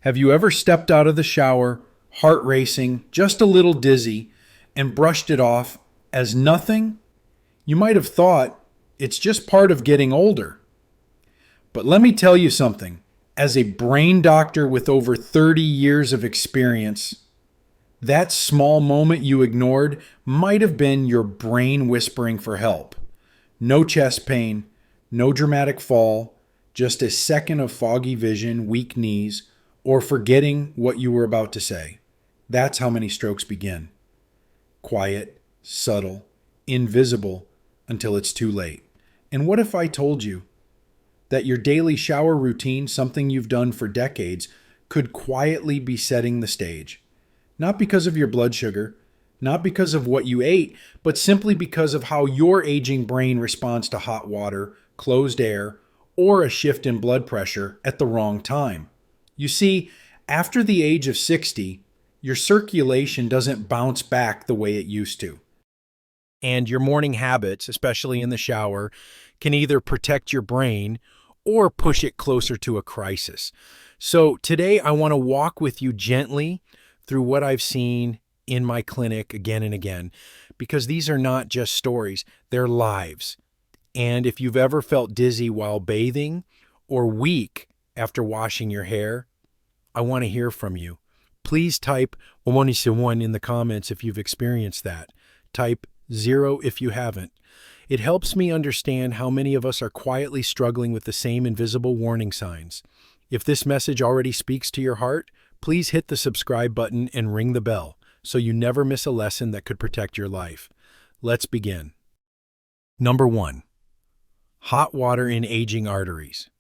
Have you ever stepped out of the shower, heart racing, just a little dizzy, and brushed it off as nothing? You might have thought it's just part of getting older. But let me tell you something. As a brain doctor with over 30 years of experience, that small moment you ignored might have been your brain whispering for help. No chest pain, no dramatic fall, just a second of foggy vision, weak knees, or forgetting what you were about to say. That's how many strokes begin. Quiet, subtle, invisible, until it's too late. And what if I told you that your daily shower routine, something you've done for decades, could quietly be setting the stage? Not because of your blood sugar, not because of what you ate, but simply because of how your aging brain responds to hot water, closed air, or a shift in blood pressure at the wrong time. You see, after the age of 60, your circulation doesn't bounce back the way it used to. And your morning habits, especially in the shower, can either protect your brain or push it closer to a crisis. So today I want to walk with you gently through what I've seen in my clinic again and again, because these are not just stories, they're lives. And if you've ever felt dizzy while bathing or weak after washing your hair, I want to hear from you. Please type 1 in the comments if you've experienced that. Type 0 if you haven't. It helps me understand how many of us are quietly struggling with the same invisible warning signs. If this message already speaks to your heart, please hit the subscribe button and ring the bell so you never miss a lesson that could protect your life. Let's begin. Number 1. Hot water in aging arteries.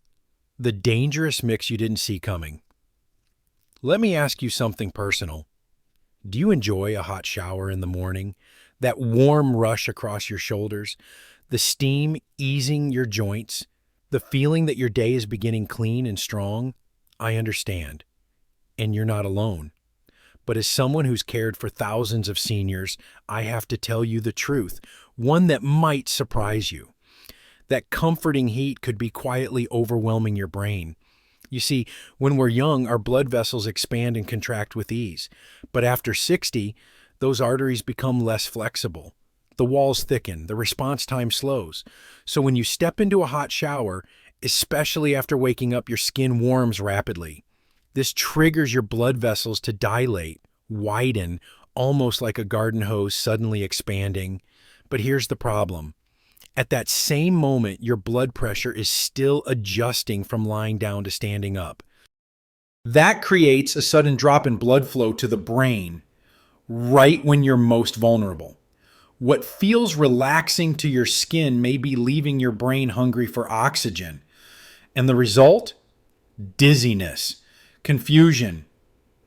The dangerous mix you didn't see coming. Let me ask you something personal. Do you enjoy a hot shower in the morning? That warm rush across your shoulders, the steam easing your joints, the feeling that your day is beginning clean and strong? I understand. And you're not alone. But as someone who's cared for thousands of seniors, I have to tell you the truth, one that might surprise you. That comforting heat could be quietly overwhelming your brain. You see, when we're young, our blood vessels expand and contract with ease. But after 60, those arteries become less flexible. The walls thicken, the response time slows. So when you step into a hot shower, especially after waking up, your skin warms rapidly. This triggers your blood vessels to dilate, widen, almost like a garden hose suddenly expanding. But here's the problem. At that same moment, your blood pressure is still adjusting from lying down to standing up. That creates a sudden drop in blood flow to the brain, right when you're most vulnerable. What feels relaxing to your skin may be leaving your brain hungry for oxygen. And the result? Dizziness, confusion,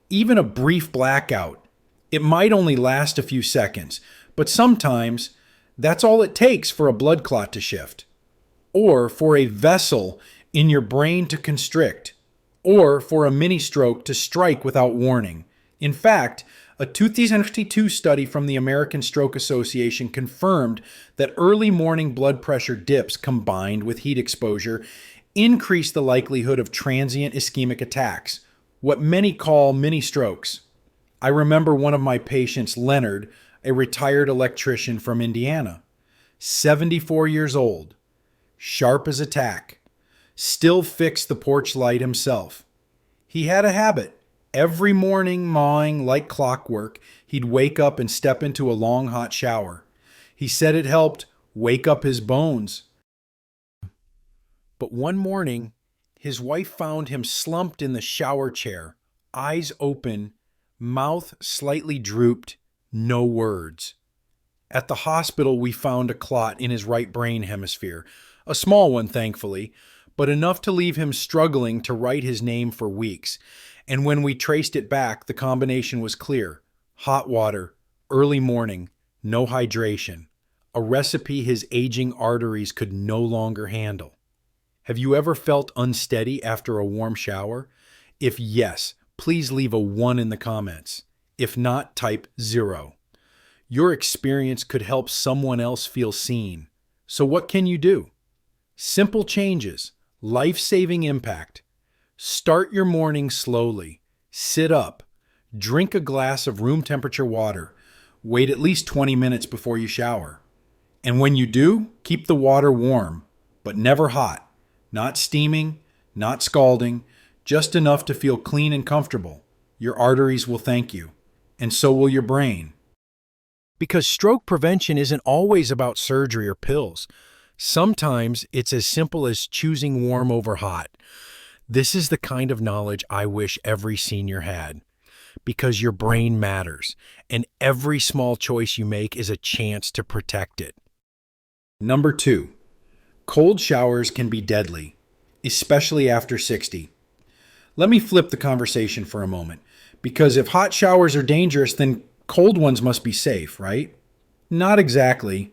even a brief blackout. It might only last a few seconds, but sometimes that's all it takes for a blood clot to shift, or for a vessel in your brain to constrict, or for a mini stroke to strike without warning. In fact, a 2022 study from the American Stroke Association confirmed that early morning blood pressure dips combined with heat exposure increase the likelihood of transient ischemic attacks, what many call mini strokes. I remember one of my patients, Leonard, a retired electrician from Indiana, 74 years old, sharp as a tack, still fixed the porch light himself. He had a habit. Every morning, mawing like clockwork, he'd wake up and step into a long hot shower. He said it helped wake up his bones. But one morning, his wife found him slumped in the shower chair, eyes open, mouth slightly drooped, no words. At the hospital, we found a clot in his right brain hemisphere, a small one, thankfully, but enough to leave him struggling to write his name for weeks. And when we traced it back, the combination was clear. Hot water, early morning, no hydration. A recipe his aging arteries could no longer handle. Have you ever felt unsteady after a warm shower? If yes, please leave a 1 in the comments. If not, type 0. Your experience could help someone else feel seen. So what can you do? Simple changes, life-saving impact. Start your morning slowly. Sit up. Drink a glass of room temperature water. Wait at least 20 minutes before you shower. And when you do, keep the water warm, but never hot. Not steaming, not scalding, just enough to feel clean and comfortable. Your arteries will thank you, and so will your brain. Because stroke prevention isn't always about surgery or pills. Sometimes it's as simple as choosing warm over hot. This is the kind of knowledge I wish every senior had. Because your brain matters, and every small choice you make is a chance to protect it. Number 2, cold showers can be deadly, especially after 60. Let me flip the conversation for a moment, because if hot showers are dangerous, then cold ones must be safe, right? Not exactly.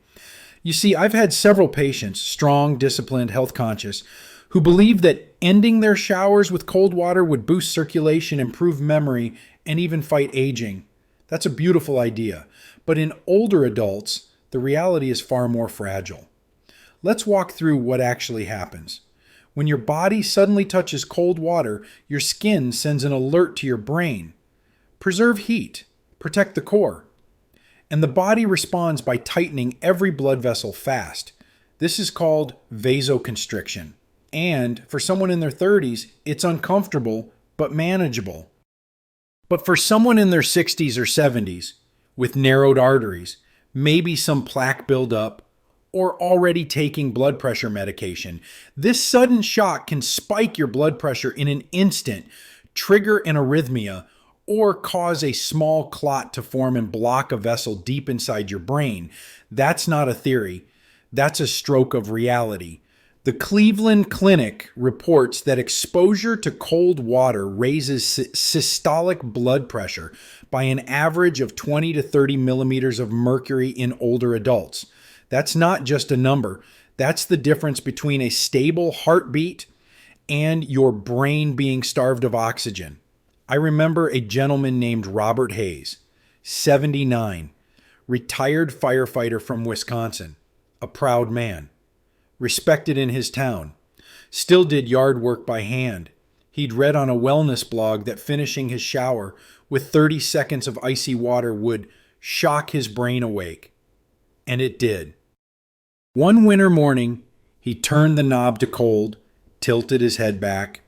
You see, I've had several patients, strong, disciplined, health conscious, who believe that ending their showers with cold water would boost circulation, improve memory, and even fight aging. That's a beautiful idea. But in older adults, the reality is far more fragile. Let's walk through what actually happens. When your body suddenly touches cold water, your skin sends an alert to your brain. Preserve heat, protect the core. And the body responds by tightening every blood vessel fast. This is called vasoconstriction. And for someone in their 30s, it's uncomfortable but manageable. But for someone in their 60s or 70s, with narrowed arteries, maybe some plaque buildup, or already taking blood pressure medication, this sudden shock can spike your blood pressure in an instant, trigger an arrhythmia, or cause a small clot to form and block a vessel deep inside your brain. That's not a theory. That's a stroke of reality. The Cleveland Clinic reports that exposure to cold water raises systolic blood pressure by an average of 20 to 30 millimeters of mercury in older adults. That's not just a number. That's the difference between a stable heartbeat and your brain being starved of oxygen. I remember a gentleman named Robert Hayes, 79, retired firefighter from Wisconsin, a proud man. Respected in his town, still did yard work by hand. He'd read on a wellness blog that finishing his shower with 30 seconds of icy water would shock his brain awake. And it did. One winter morning, he turned the knob to cold, tilted his head back,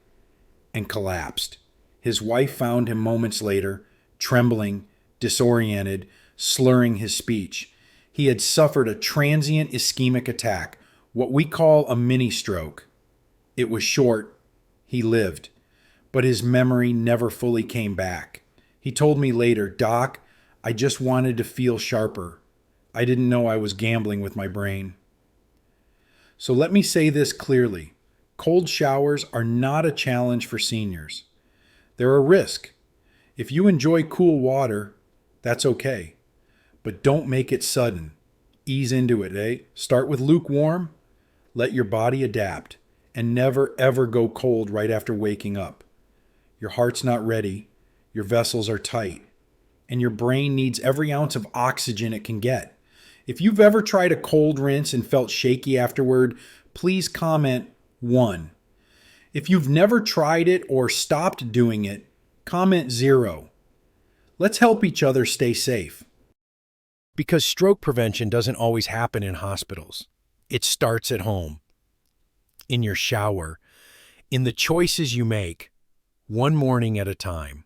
and collapsed. His wife found him moments later, trembling, disoriented, slurring his speech. He had suffered a transient ischemic attack, what we call a mini stroke. It was short. He lived, but his memory never fully came back. He told me later, "Doc, I just wanted to feel sharper. I didn't know I was gambling with my brain." So let me say this clearly. Cold showers are not a challenge for seniors. They're a risk. If you enjoy cool water, that's okay. But don't make it sudden. Ease into it, eh? Start with lukewarm. Let your body adapt, and never ever go cold right after waking up. Your heart's not ready, your vessels are tight, and your brain needs every ounce of oxygen it can get. If you've ever tried a cold rinse and felt shaky afterward, please comment 1. If you've never tried it or stopped doing it, comment 0. Let's help each other stay safe. Because stroke prevention doesn't always happen in hospitals. It starts at home, in your shower, in the choices you make, one morning at a time.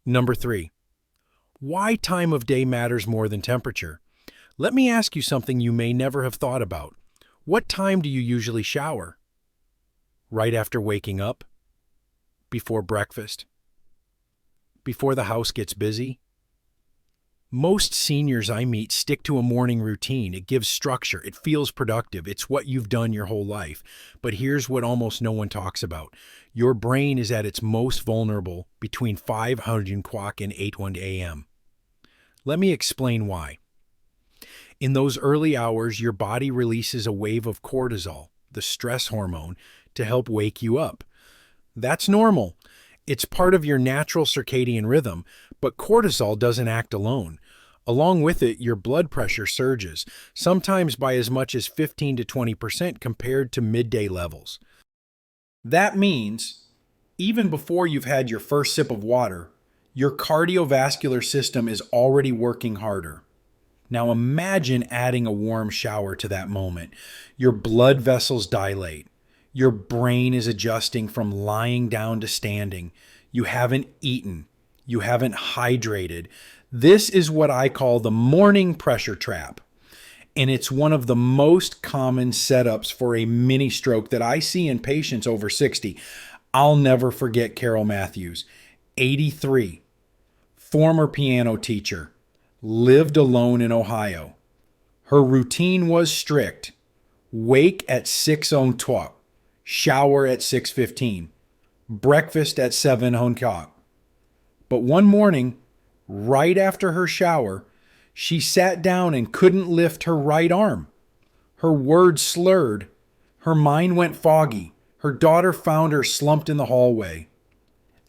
Number 3, why time of day matters more than temperature. Let me ask you something you may never have thought about. What time do you usually shower? Right after waking up? Before breakfast? Before the house gets busy? Most seniors I meet stick to a morning routine. It gives structure. It feels productive. It's what you've done your whole life. But here's what almost no one talks about. Your brain is at its most vulnerable between 500 and 8:1 a.m. Let me explain why. In those early hours, your body releases a wave of cortisol, the stress hormone, to help wake you up. That's normal. It's part of your natural circadian rhythm, but cortisol doesn't act alone. Along with it, your blood pressure surges, sometimes by as much as 15 to 20% compared to midday levels. That means Even before you've had your first sip of water, your cardiovascular system is already working harder. Now imagine adding a warm shower to that moment. Your blood vessels dilate. Your brain is adjusting from lying down to standing. You haven't eaten. You haven't hydrated. This is what I call the morning pressure trap. And it's one of the most common setups for a mini stroke that I see in patients over 60. I'll never forget Carol Matthews, 83, former piano teacher, lived alone in Ohio. Her routine was strict. Wake at 6:00, shower at 6:15, breakfast at 7:00. But one morning, right after her shower, she sat down and couldn't lift her right arm. Her words slurred. Her mind went foggy. Her daughter found her slumped in the hallway.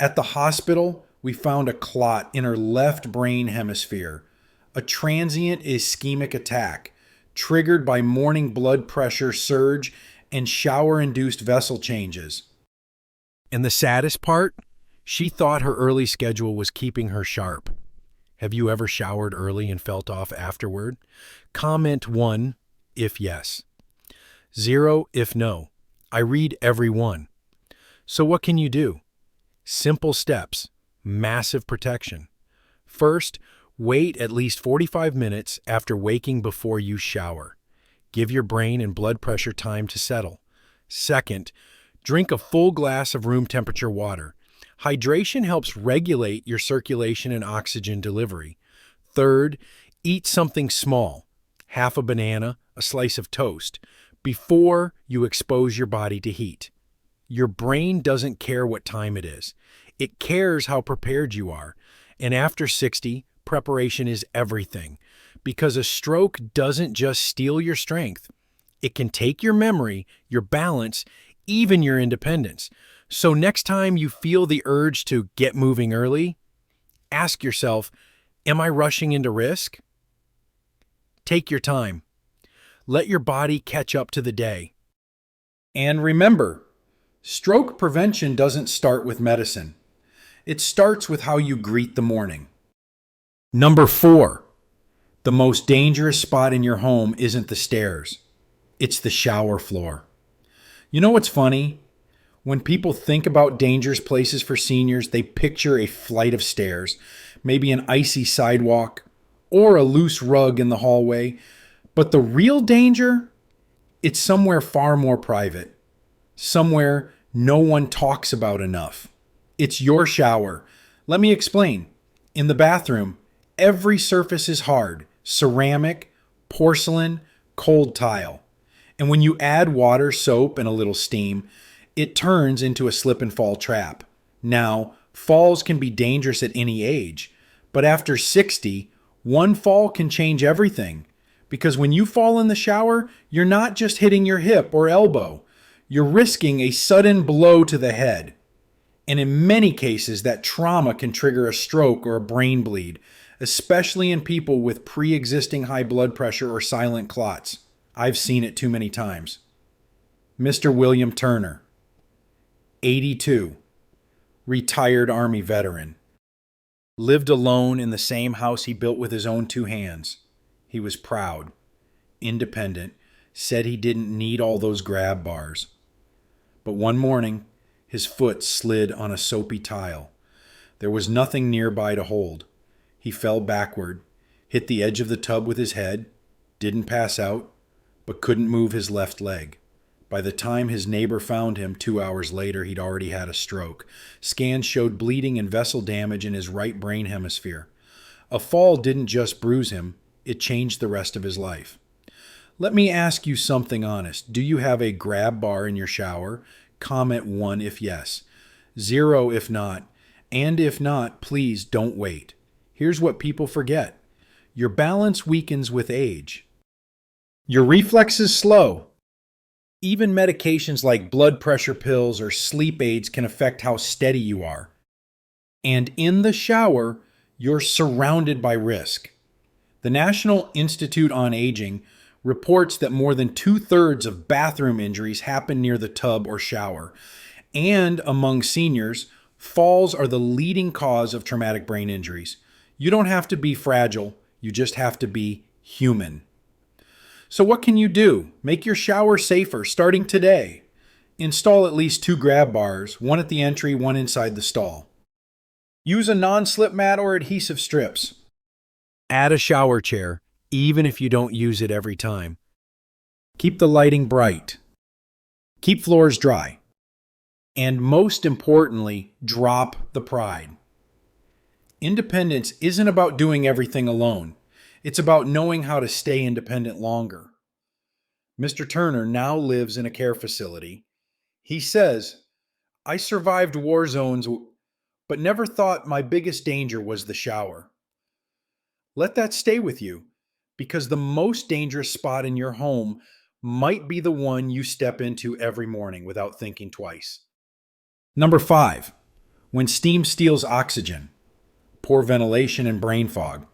At the hospital, we found a clot in her left brain hemisphere, a transient ischemic attack triggered by morning blood pressure surge and shower-induced vessel changes. And the saddest part? She thought her early schedule was keeping her sharp. Have you ever showered early and felt off afterward? Comment 1 if yes. 0 if no. I read every one. So what can you do? Simple steps, massive protection. First, wait at least 45 minutes after waking before you shower. Give your brain and blood pressure time to settle. Second, drink a full glass of room temperature water. Hydration helps regulate your circulation and oxygen delivery. Third, eat something small, half a banana, a slice of toast, before you expose your body to heat. Your brain doesn't care what time it is. It cares how prepared you are. And after 60, preparation is everything. Because a stroke doesn't just steal your strength. It can take your memory, your balance, even your independence. So next time you feel the urge to get moving early, ask yourself, am I rushing into risk? Take your time. Let your body catch up to the day. And remember, stroke prevention doesn't start with medicine. It starts with how you greet the morning. Number 4, the most dangerous spot in your home isn't the stairs. It's the shower floor. You know what's funny? When people think about dangerous places for seniors, they picture a flight of stairs, maybe an icy sidewalk, or a loose rug in the hallway. But the real danger? It's somewhere far more private. Somewhere no one talks about enough. It's your shower. Let me explain. In the bathroom, every surface is hard. Ceramic, porcelain, cold tile. And when you add water, soap, and a little steam, it turns into a slip and fall trap. Now, falls can be dangerous at any age, but after 60, one fall can change everything. Because when you fall in the shower, you're not just hitting your hip or elbow. You're risking a sudden blow to the head. And in many cases, that trauma can trigger a stroke or a brain bleed, especially in people with pre-existing high blood pressure or silent clots. I've seen it too many times. Mr. William Turner, 82, retired Army veteran. Lived alone in the same house he built with his own 2 hands. He was proud, independent, said he didn't need all those grab bars. But one morning, his foot slid on a soapy tile. There was nothing nearby to hold. He fell backward, hit the edge of the tub with his head, didn't pass out, but couldn't move his left leg. By the time his neighbor found him 2 hours later, he'd already had a stroke. Scans showed bleeding and vessel damage in his right brain hemisphere. A fall didn't just bruise him, it changed the rest of his life. Let me ask you something honest. Do you have a grab bar in your shower? Comment 1 if yes, 0 if not, and if not, please don't wait. Here's what people forget. Your balance weakens with age. Your reflexes slow. Even medications like blood pressure pills or sleep aids can affect how steady you are. And in the shower, you're surrounded by risk. The National Institute on Aging reports that more than 2/3 of bathroom injuries happen near the tub or shower. And among seniors, falls are the leading cause of traumatic brain injuries. You don't have to be fragile, you just have to be human. So what can you do? Make your shower safer starting today. Install at least 2 grab bars, one at the entry, one inside the stall. Use a non-slip mat or adhesive strips. Add a shower chair, even if you don't use it every time. Keep the lighting bright. Keep floors dry. And most importantly, drop the pride. Independence isn't about doing everything alone. It's about knowing how to stay independent longer. Mr. Turner now lives in a care facility. He says, "I survived war zones, but never thought my biggest danger was the shower." Let that stay with you, because the most dangerous spot in your home might be the one you step into every morning without thinking twice. Number 5, when steam steals oxygen, poor ventilation and brain fog.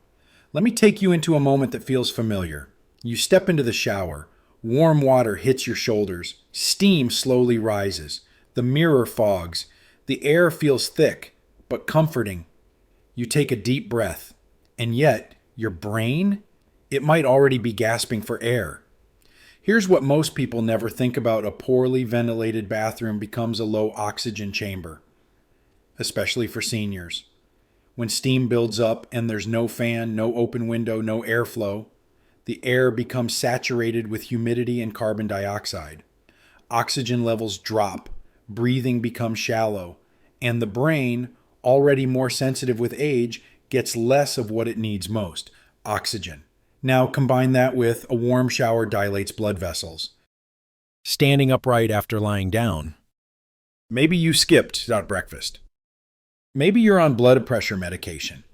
Let me take you into a moment that feels familiar. You step into the shower. Warm water hits your shoulders. Steam slowly rises. The mirror fogs. The air feels thick, but comforting. You take a deep breath. And yet, your brain, it might already be gasping for air. Here's what most people never think about: a poorly ventilated bathroom becomes a low oxygen chamber, especially for seniors. When steam builds up and there's no fan, no open window, no airflow, the air becomes saturated with humidity and carbon dioxide. Oxygen levels drop, breathing becomes shallow, and the brain, already more sensitive with age, gets less of what it needs most: oxygen. Now combine that with a warm shower dilates blood vessels. Standing upright after lying down. Maybe you skipped out breakfast. Maybe you're on blood pressure medication.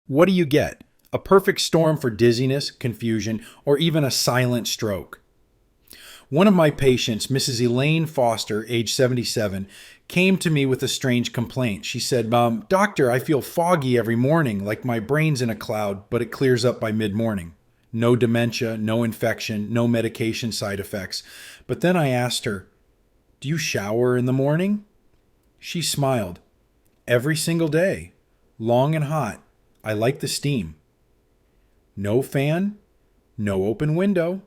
What do you get? A perfect storm for dizziness, confusion, or even a silent stroke. One of my patients, Mrs. Elaine Foster, age 77, came to me with a strange complaint. She said, "Doctor, I feel foggy every morning, like my brain's in a cloud, but it clears up by mid-morning. No dementia, no infection, no medication side effects." But then I asked her, "Do you shower in the morning?" She smiled. "Every single day. Long and hot. I like the steam." No fan, no open window.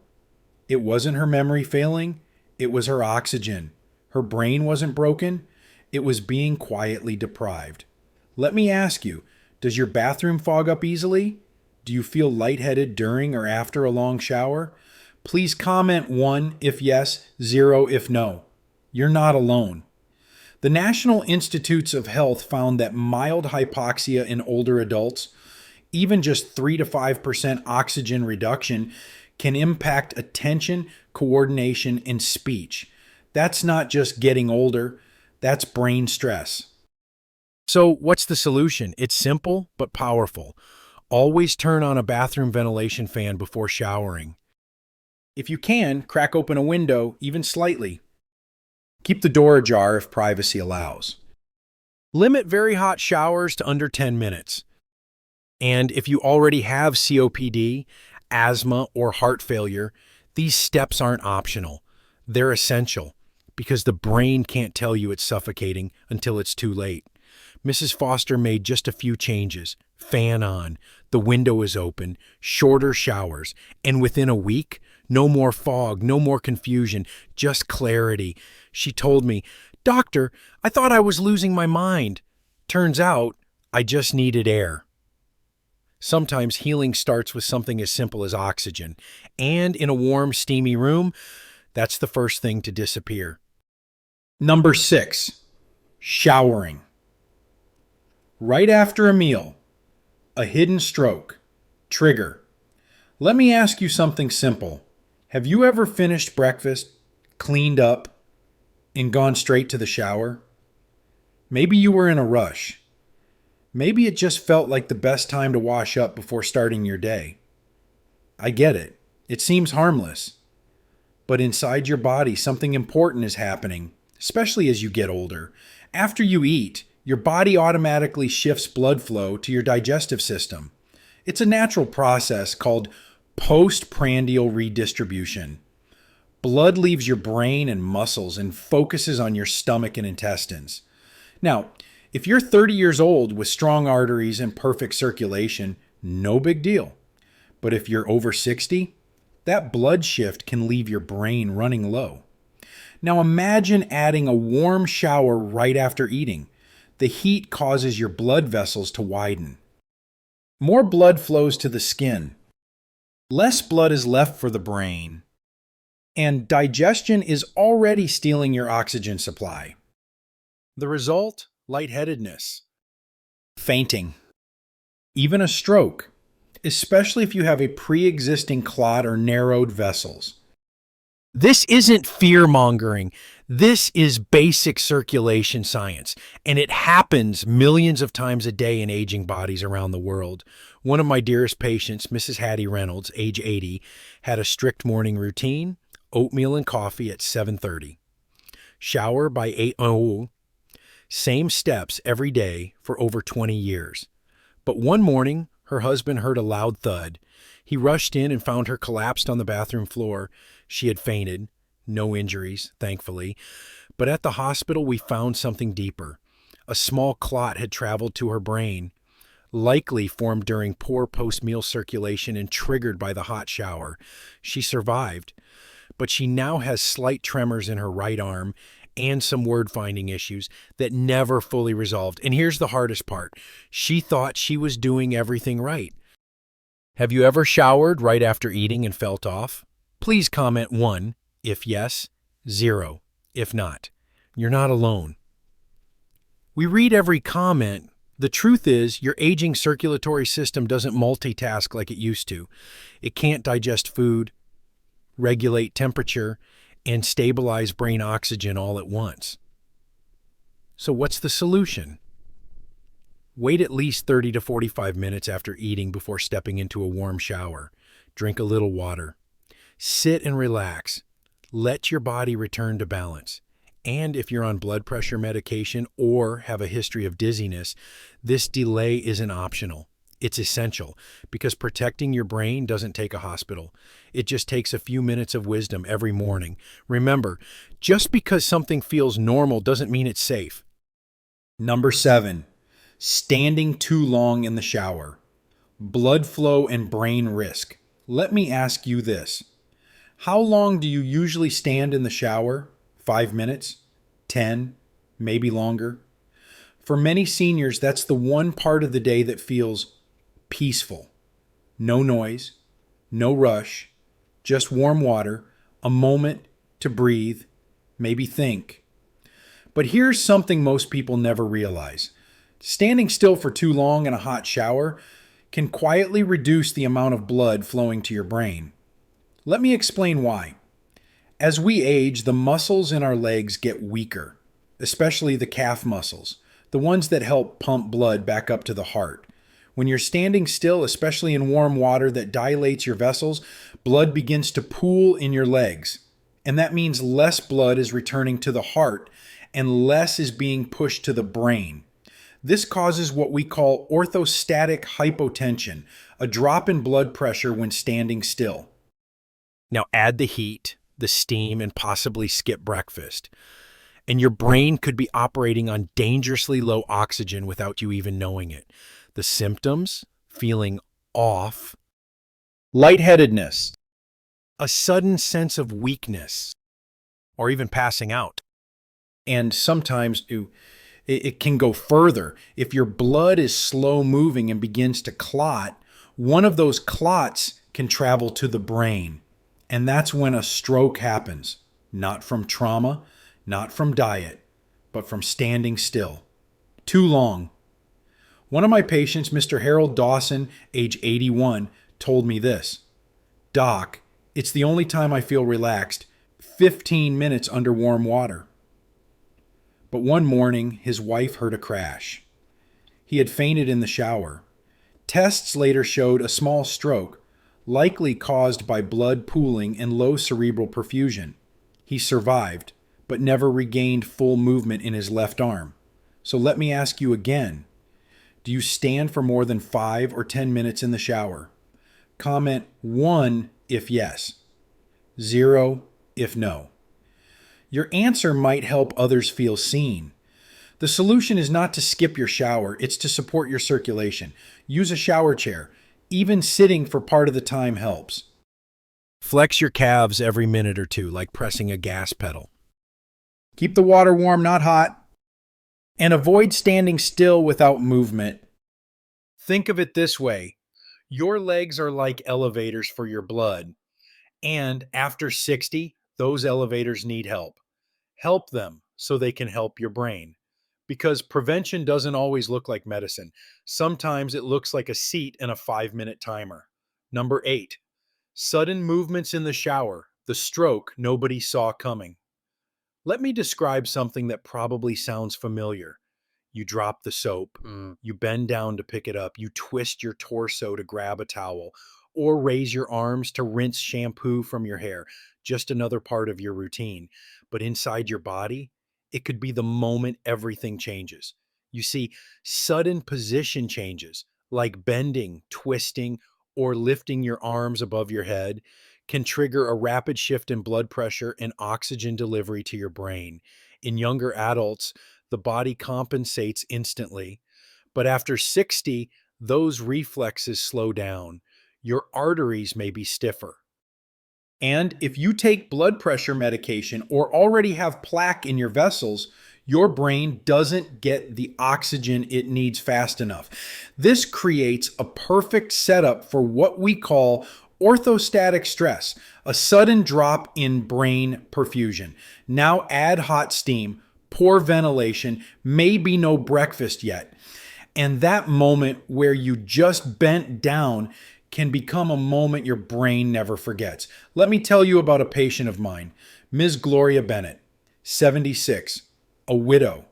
It wasn't her memory failing, it was her oxygen. Her brain wasn't broken, it was being quietly deprived. Let me ask you, does your bathroom fog up easily? Do you feel lightheaded during or after a long shower? Please comment 1 if yes, 0 if no. You're not alone. The National Institutes of Health found that mild hypoxia in older adults, even just 3 to 5% oxygen reduction, can impact attention, coordination, and speech. That's not just getting older, that's brain stress. So what's the solution? It's simple but powerful. Always turn on a bathroom ventilation fan before showering. If you can, crack open a window, even slightly. Keep the door ajar if privacy allows. Limit very hot showers to under 10 minutes. And if you already have COPD, asthma, or heart failure, these steps aren't optional. They're essential, because the brain can't tell you it's suffocating until it's too late. Mrs. Foster made just a few changes. Fan on, the window is open, shorter showers, and within a week, no more fog, no more confusion, just clarity. She told me, "Doctor, I thought I was losing my mind. Turns out, I just needed air." Sometimes healing starts with something as simple as oxygen, and in a warm, steamy room, that's the first thing to disappear. Number 6, showering. Right after a meal, a hidden stroke, trigger. Let me ask you something simple. Have you ever finished breakfast, cleaned up, and gone straight to the shower? Maybe you were in a rush. Maybe it just felt like the best time to wash up before starting your day. I get it. It seems harmless. But inside your body, something important is happening, especially as you get older. After you eat, your body automatically shifts blood flow to your digestive system. It's a natural process called postprandial redistribution. Blood leaves your brain and muscles and focuses on your stomach and intestines. Now, if you're 30 years old with strong arteries and perfect circulation, no big deal. But if you're over 60, that blood shift can leave your brain running low. Now imagine adding a warm shower right after eating. The heat causes your blood vessels to widen. More blood flows to the skin. Less blood is left for the brain. And digestion is already stealing your oxygen supply. The result? Lightheadedness, fainting, even a stroke, especially if you have a pre-existing clot or narrowed vessels. This isn't fear-mongering. This is basic circulation science, and it happens millions of times a day in aging bodies around the world. One of my dearest patients, Mrs. Hattie Reynolds, age 80, had a strict morning routine, oatmeal and coffee at 7:30, shower by 8:00, same steps every day for over 20 years. But one morning, her husband heard a loud thud. He rushed in and found her collapsed on the bathroom floor. She had fainted. No injuries, thankfully. But at the hospital, we found something deeper. A small clot had traveled to her brain, likely formed during poor post-meal circulation and triggered by the hot shower. She survived, but she now has slight tremors in her right arm and some word-finding issues that never fully resolved. And here's the hardest part. She thought she was doing everything right. Have you ever showered right after eating and felt off? Please comment 1 if yes, 0 if not. You're not alone. We read every comment. The truth is, your aging circulatory system doesn't multitask like it used to. It can't digest food, regulate temperature, and stabilize brain oxygen all at once. So what's the solution? Wait at least 30 to 45 minutes after eating before stepping into a warm shower. Drink a little water. Sit and relax. Let your body return to balance. And if you're on blood pressure medication or have a history of dizziness, this delay isn't optional. It's essential because protecting your brain doesn't take a hospital. It just takes a few minutes of wisdom every morning. Remember, just because something feels normal doesn't mean it's safe. Number 7, standing too long in the shower. Blood flow and brain risk. Let me ask you this. How long do you usually stand in the shower? 5 minutes? 10? Maybe longer? For many seniors, that's the one part of the day that feels peaceful. No noise, no rush, just warm water, a moment to breathe, maybe think. But here's something most people never realize. Standing still for too long in a hot shower can quietly reduce the amount of blood flowing to your brain. Let me explain why. As we age, the muscles in our legs get weaker, especially the calf muscles, the ones that help pump blood back up to the heart. When you're standing still, especially in warm water that dilates your vessels, blood begins to pool in your legs. And that means less blood is returning to the heart and less is being pushed to the brain. This causes what we call orthostatic hypotension, a drop in blood pressure when standing still. Now add the heat, the steam, and possibly skip breakfast. And your brain could be operating on dangerously low oxygen without you even knowing it. The symptoms: feeling off, lightheadedness, a sudden sense of weakness, or even passing out. And sometimes it can go further. If your blood is slow moving and begins to clot, one of those clots can travel to the brain. And that's when a stroke happens. Not from trauma, not from diet, but from standing still. Too long. One of my patients, Mr. Harold Dawson, age 81, told me this. Doc, it's the only time I feel relaxed, 15 minutes under warm water. But one morning, his wife heard a crash. He had fainted in the shower. Tests later showed a small stroke, likely caused by blood pooling and low cerebral perfusion. He survived, but never regained full movement in his left arm. So let me ask you again. Do you stand for more than 5 or 10 minutes in the shower? Comment 1 if yes, 0 if no. Your answer might help others feel seen. The solution is not to skip your shower, it's to support your circulation. Use a shower chair. Even sitting for part of the time helps. Flex your calves every minute or two, like pressing a gas pedal. Keep the water warm, not hot. And avoid standing still without movement. Think of it this way. Your legs are like elevators for your blood. And after 60, those elevators need help. Help them so they can help your brain. Because prevention doesn't always look like medicine. Sometimes it looks like a seat and a 5-minute timer. Number 8, sudden movements in the shower, the stroke nobody saw coming. Let me describe something that probably sounds familiar. You drop the soap, you bend down to pick it up, you twist your torso to grab a towel, or raise your arms to rinse shampoo from your hair. Just another part of your routine. But inside your body, it could be the moment everything changes. You see, sudden position changes, like bending, twisting, or lifting your arms above your head, can trigger a rapid shift in blood pressure and oxygen delivery to your brain. In younger adults, the body compensates instantly. But after 60, those reflexes slow down. Your arteries may be stiffer. And if you take blood pressure medication or already have plaque in your vessels, your brain doesn't get the oxygen it needs fast enough. This creates a perfect setup for what we call orthostatic stress, a sudden drop in brain perfusion. Now add hot steam, poor ventilation, maybe no breakfast yet. And that moment where you just bent down can become a moment your brain never forgets. Let me tell you about a patient of mine, Ms. Gloria Bennett, 76, a widow,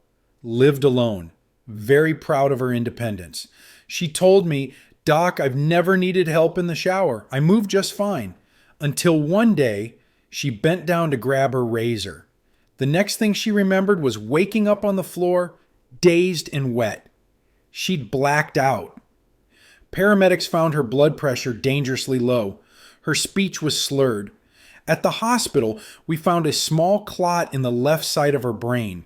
lived alone, very proud of her independence. She told me, "Doc, I've never needed help in the shower. I move just fine." Until one day, she bent down to grab her razor. The next thing she remembered was waking up on the floor, dazed and wet. She'd blacked out. Paramedics found her blood pressure dangerously low. Her speech was slurred. At the hospital, we found a small clot in the left side of her brain.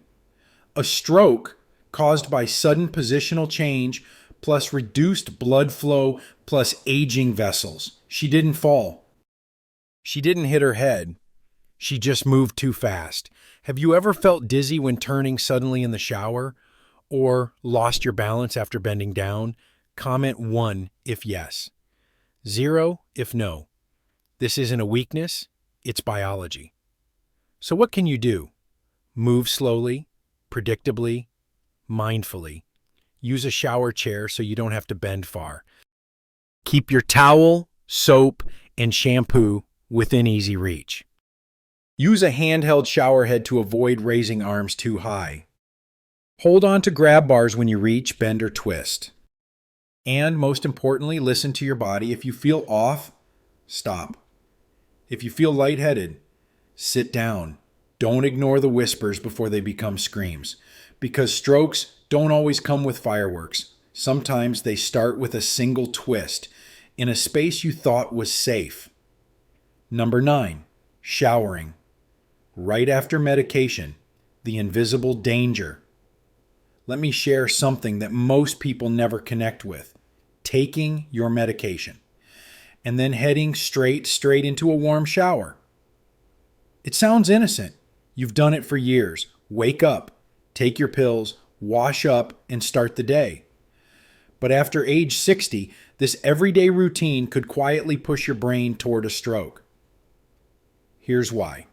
A stroke caused by sudden positional change plus reduced blood flow plus aging vessels. She didn't fall. She didn't hit her head. She just moved too fast. Have you ever felt dizzy when turning suddenly in the shower? Or lost your balance after bending down? Comment 1 if yes. 0 if no. This isn't a weakness, it's biology. So what can you do? Move slowly, predictably, mindfully. Use a shower chair so you don't have to bend far. Keep your towel, soap, and shampoo within easy reach. Use a handheld shower head to avoid raising arms too high. Hold on to grab bars when you reach, bend, or twist. And most importantly, listen to your body. If you feel off, stop. If you feel lightheaded, sit down. Don't ignore the whispers before they become screams. Because strokes don't always come with fireworks. Sometimes they start with a single twist in a space you thought was safe. Number 9, showering. Right after medication, the invisible danger. Let me share something that most people never connect with. Taking your medication and then heading straight into a warm shower. It sounds innocent. You've done it for years. Wake up, take your pills, wash up, and start the day. But after age 60, this everyday routine could quietly push your brain toward a stroke. Here's why.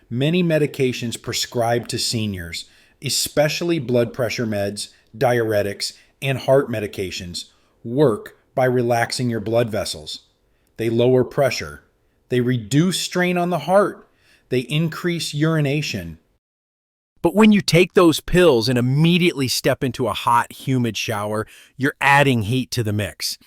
Many medications prescribed to seniors, especially blood pressure meds, diuretics, and heart medications, work by relaxing your blood vessels. They lower pressure. They reduce strain on the heart. They increase urination. But when you take those pills and immediately step into a hot, humid shower, you're adding heat to the mix.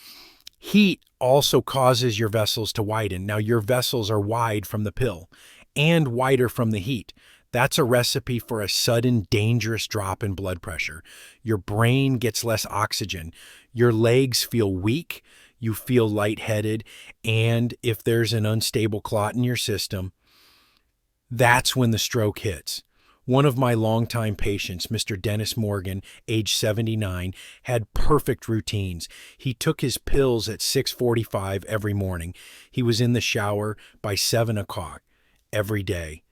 Heat also causes your vessels to widen. Now, your vessels are wide from the pill and wider from the heat. That's a recipe for a sudden, dangerous drop in blood pressure. Your brain gets less oxygen. Your legs feel weak. You feel lightheaded. And if there's an unstable clot in your system, That's when the stroke hits. One of my longtime patients, Mr. Dennis Morgan, age 79, had perfect routines. He took his pills at 6:45 every morning. He was in the shower by 7 o'clock every day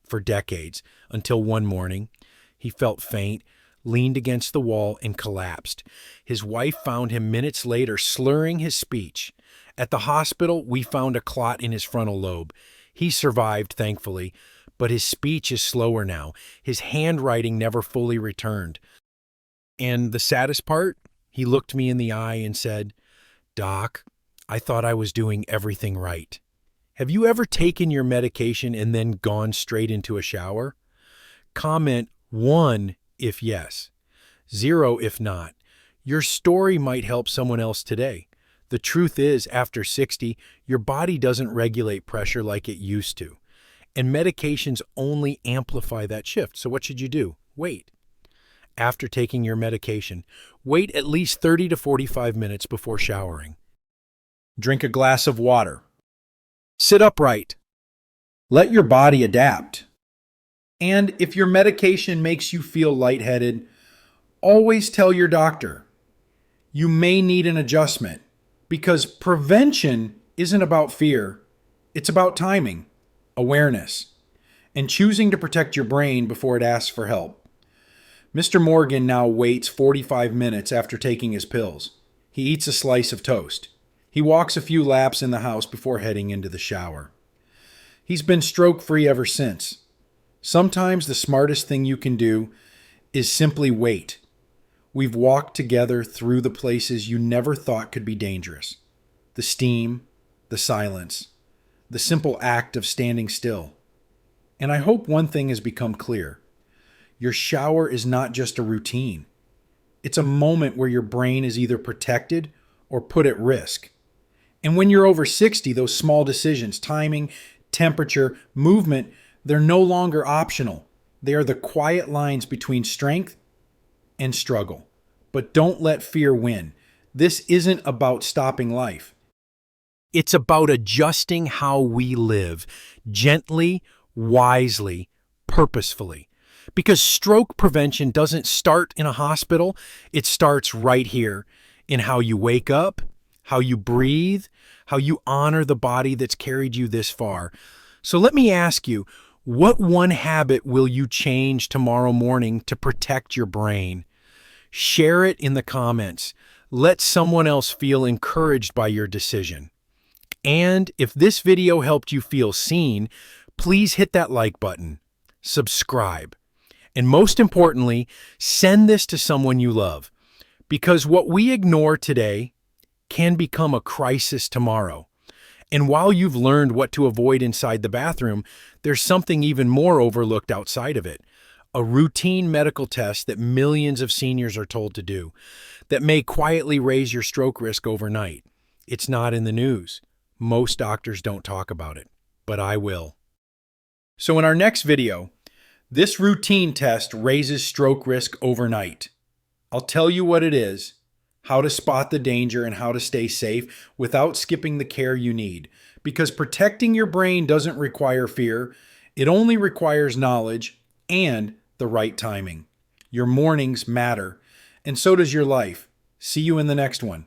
for decades, until one morning he felt faint, leaned against the wall, and collapsed. His wife found him minutes later slurring his speech. At the hospital, we found a clot in his frontal lobe. He survived, thankfully, but his speech is slower now. His handwriting never fully returned. And the saddest part, he looked me in the eye and said, "Doc, I thought I was doing everything right." Have you ever taken your medication and then gone straight into a shower? Comment 1 if yes, 0 if not. Your story might help someone else today. The truth is, after 60, your body doesn't regulate pressure like it used to. And medications only amplify that shift. So what should you do? Wait. After taking your medication, wait at least 30 to 45 minutes before showering. Drink a glass of water. Sit upright. Let your body adapt. And if your medication makes you feel lightheaded, always tell your doctor. You may need an adjustment, because prevention isn't about fear. It's about timing, awareness, and choosing to protect your brain before it asks for help. Mr. Morgan now waits 45 minutes after taking his pills. He eats a slice of toast. He walks a few laps in the house before heading into the shower. He's been stroke-free ever since. Sometimes the smartest thing you can do is simply wait. We've walked together through the places you never thought could be dangerous. The steam, the silence, the simple act of standing still. And I hope one thing has become clear. Your shower is not just a routine. It's a moment where your brain is either protected or put at risk. And when you're over 60, those small decisions, timing, temperature, movement, they're no longer optional. They are the quiet lines between strength and struggle. But don't let fear win. This isn't about stopping life. It's about adjusting how we live, gently, wisely, purposefully. Because stroke prevention doesn't start in a hospital, it starts right here in how you wake up, how you breathe, how you honor the body that's carried you this far. So let me ask you, what one habit will you change tomorrow morning to protect your brain? Share it in the comments. Let someone else feel encouraged by your decision. And if this video helped you feel seen, please hit that like button, subscribe, and most importantly, send this to someone you love. Because what we ignore today can become a crisis tomorrow. And while you've learned what to avoid inside the bathroom, there's something even more overlooked outside of it. A routine medical test that millions of seniors are told to do that may quietly raise your stroke risk overnight. It's not in the news. Most doctors don't talk about it, but I will. So in our next video, this routine test raises stroke risk overnight. I'll tell you what it is, how to spot the danger, and how to stay safe without skipping the care you need. Because protecting your brain doesn't require fear. It only requires knowledge and the right timing. Your mornings matter, and so does your life. See you in the next one.